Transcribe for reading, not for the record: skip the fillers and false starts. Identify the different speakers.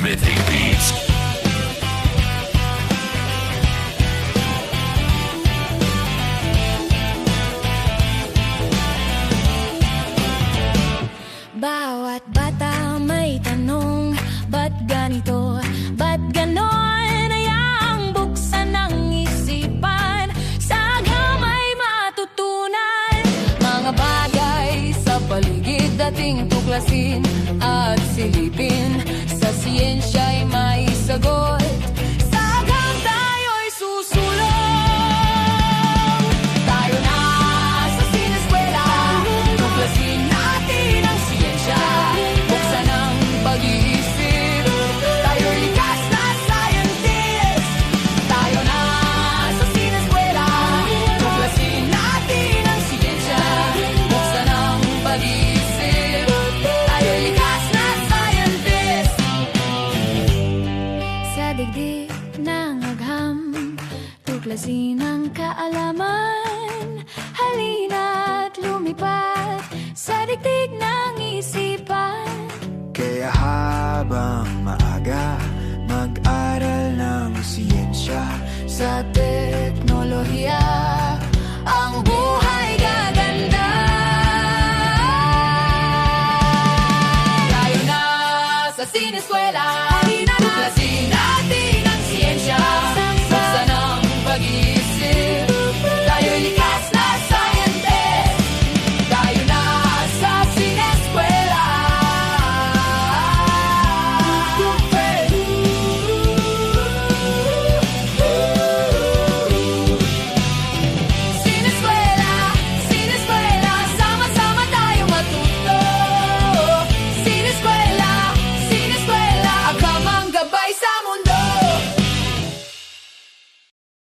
Speaker 1: Mythic Beats.
Speaker 2: Bawat bata may tanong, ba't ganito, ba't ganon? Ayaang buksan ang isipan, saghang may matutunan. Mga bagay sa paligid dating tuklasin at silipin, sa siyensya'y may sagot. Saghang tayo'y susulong, tayo na sa sineskwela, tuklasin natin ang siyensya, buksan ang pag-iisip, tayo'y likas na scientist. Tayo na sa sineskwela, tuklasin natin ang siyensya, buksan ang pag-iisip, tayo'y likas na scientist. Sa digdig ng agham, tuklasin ang kaalaman, halina't lumipat sa digdig ng isipan.
Speaker 3: Kaya habang maaga, mag-aral ng siyensya.
Speaker 2: Sa teknolohiya, ang buhay gaganda. Tayo na sa sineskwela,